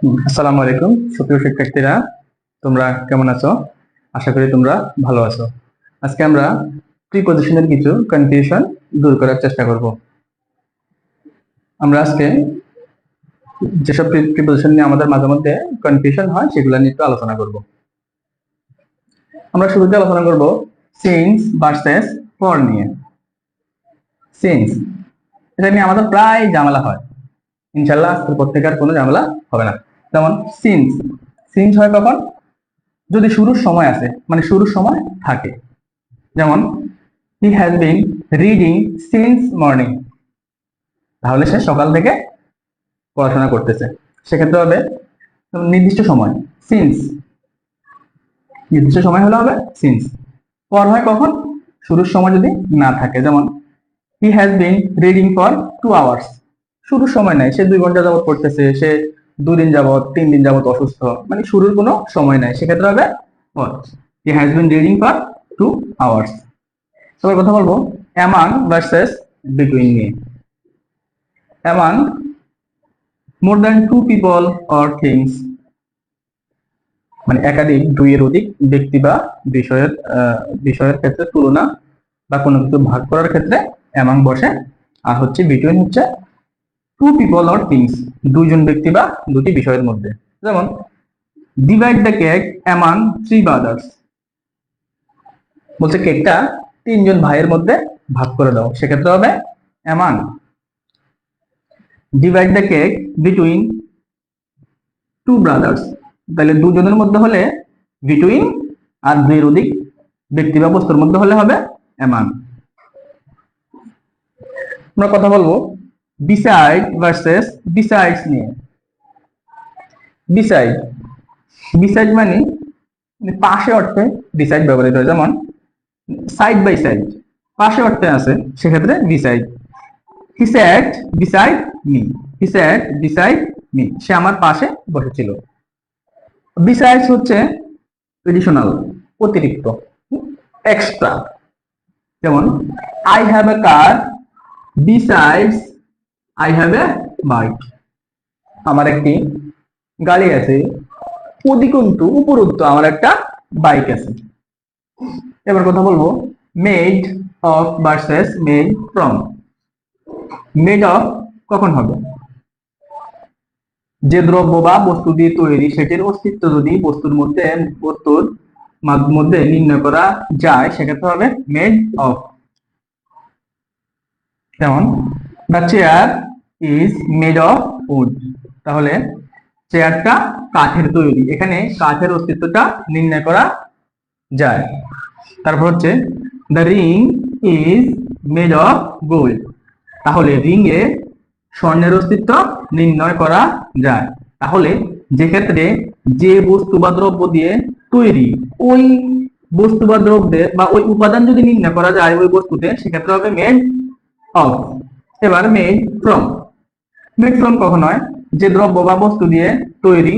আসসালামু আলাইকুম সুপ্রিয় শিক্ষার্থীরা, তোমরা কেমন আছো? আশা করি তোমরা ভালো আছো। আজকে আমরা প্রিপজিশনের কিছু কনফিউশন দূর করার চেষ্টা করব। আমরা আজকে যেসব প্রিপজিশন নিয়ে আমাদের মাঝে মধ্যে কনফিউশন হয় সেগুলো নিয়ে একটু আলোচনা করব। আমরা শুরুতে আলোচনা করব সিন্স ভার্সেস ফর নিয়ে। সিন্স, এটা নিয়ে আমাদের প্রায় ঝামেলা হয়। ইনশাআল্লাহ আজকের পর থেকে আর কোনো ঝামেলা হবে না। যেমন সিন্স, সিন্স হয় কখন? যদি শুরুর সময় আছে, মানে শুরুর সময় থাকে। যেমন he has been reading since morning, তাহলে সে সকাল থেকে পড়াশোনা করতেছে। সেক্ষেত্রে হবে নির্দিষ্ট সময়, সিন্স। নির্দিষ্ট সময় হলে হবে সিন্স। পর হয় কখন? শুরুর সময় যদি না থাকে। যেমন he has been reading for 2 hours, শুরুর সময় নাই, সে 2 ঘন্টা যাবত পড়তেছে, সে 2 দিন যাবত 3 দিন যাবত অসুস্থ, মানে শুরুর কোনো সময় নাই। সেক্ষেত্রে হবে for. He has been reading for 2 hours. এবার কথা বলবো অ্যামাং ভার্সেস বিটুইন নিয়ে। Among, more than 2 people or things, মানে একাধিক, 2 এর অধিক ব্যক্তি বা বিষয়ের ক্ষেত্রে তুলনা বা কোনো কিছু ভাগ করার ক্ষেত্রে অ্যামাং বসে। আর হচ্ছে বিটুইন হচ্ছে 2 পিপল অর থিংস, 2 জন ব্যক্তি বা 2টি বিষয়ের মধ্যে। যেমন divide the cake among 3 brothers, বলছে কেকটা 3 জন ভাইয়ের মধ্যে ভাগ করে দাও। সেক্ষেত্রে হবে among. Divide the cake between 2 brothers, তাহলে 2 জনের মধ্যে হলে বিটুইন, আর 2 এর অধিক ব্যক্তি বা বস্তুর মধ্যে হলে হবে অ্যামাং। আমরা কথা বলবো বিসাইড ভার্সেস বিসাইডস নিয়ে। বিসাইড, বিসাইড মানে পাশে অর্থে বিসাইড ব্যবহৃত হয়। যেমন সাইড বাই সাইড, পাশে অর্থে আছে, সেক্ষেত্রে বিসাইড। হি স্যাট বিসাইড মি, হি স্যাট বিসাইড মি, সে আমার পাশে বসেছিল। বিসাইডস হচ্ছে এডিশনাল, অতিরিক্ত, এক্সট্রা। যেমন I have a car besides I have a bike, আমার একটি গাড়ি আছে, অধিকন্তু উপরন্তু আমার একটা বাইক আছে। এবার কথা বলবো made of versus made from. Made of কখন হবে? যে দ্রব্য বা বস্তু দিয়ে তৈরি সেটির অস্তিত্ব যদি বস্তুর মধ্যে নির্ণয় করা যায়, সেক্ষেত্রে হবে মেড অফ। যেমন the chair is made of wood, তাহলে চেয়ারটা কাঠের তৈরি, এখানে কাঠের অস্তিত্বটা নির্ণয় করা যায়। তারপর হচ্ছে the ring is made of gold, তাহলে রিং এ স্বর্ণের অস্তিত্ব নির্ণয় করা যায়। তাহলে যে ক্ষেত্রে যে বস্তু বা দ্রব্য দিয়ে তৈরি, ওই বস্তু বা দ্রব্যের বা ওই উপাদান যদি নির্ণয় করা যায় ওই বস্তুতে, সেক্ষেত্রে হবে মেড অফ। এবার মেড ফ্রম। মেড ফ্রম কখন হয়? যে দ্রব্য বা বস্তু দিয়ে তৈরি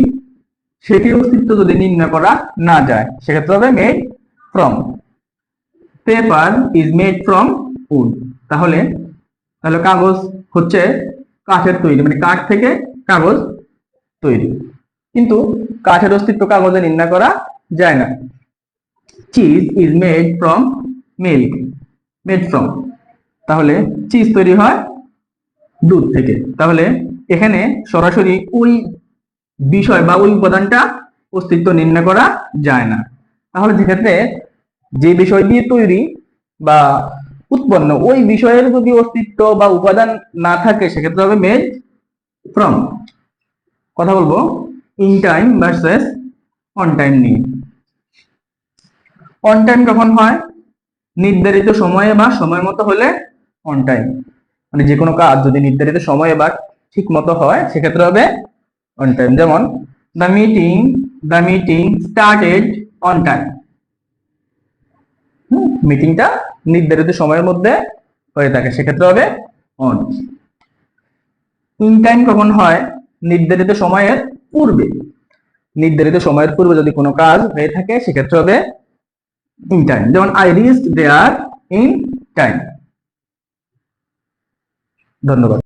সেটির অস্তিত্ব যদি নির্ণয় করা না যায়, সেক্ষেত্রে হবে made from. Paper is made from would, তাহলে তাহলে কাগজ হচ্ছে কাঠের তৈরি, মানে কাঠ থেকে কাগজ তৈরি, কিন্তু কাঠের অস্তিত্ব কাগজে নির্ণয় করা যায় না। Cheese is made from milk, made from, তাহলে চিজ তৈরি হয় দুধ থেকে। তাহলে এখানে সরাসরি ওই বিষয় বা ওই উপাদানটা অস্তিত্ব নির্ণয় করা যায় না। তাহলে যেক্ষেত্রে যে বিষয় দিয়ে তৈরি বা উৎপন্ন ওই বিষয়ের যদি অস্তিত্ব বা উপাদান না থাকে, সেক্ষেত্রে হবে মেড ফ্রম। কথা বলবো in time versus on time নিয়ে। অন টাইম কখন হয়? নির্ধারিত সময়ে বা সময় মতো হলে অন টাইম, মানে যে কোনো কাজ যদি নির্ধারিত সময়ে বা ঠিক মতো হয়, সেক্ষেত্রে হবে অন টাইম। যেমন the meeting started on time, মিটিংটা নির্ধারিত সময়ের মধ্যে হয়ে থাকে, সেক্ষেত্রে হবে অন। ইন টাইম কখন হয়? নির্ধারিত সময়ের পূর্বে, নির্ধারিত সময়ের পূর্বে যদি কোনো কাজ হয়ে থাকে, সেক্ষেত্রে হবে ইন টাইম। যেমন I reached there in time. ধন্যবাদ।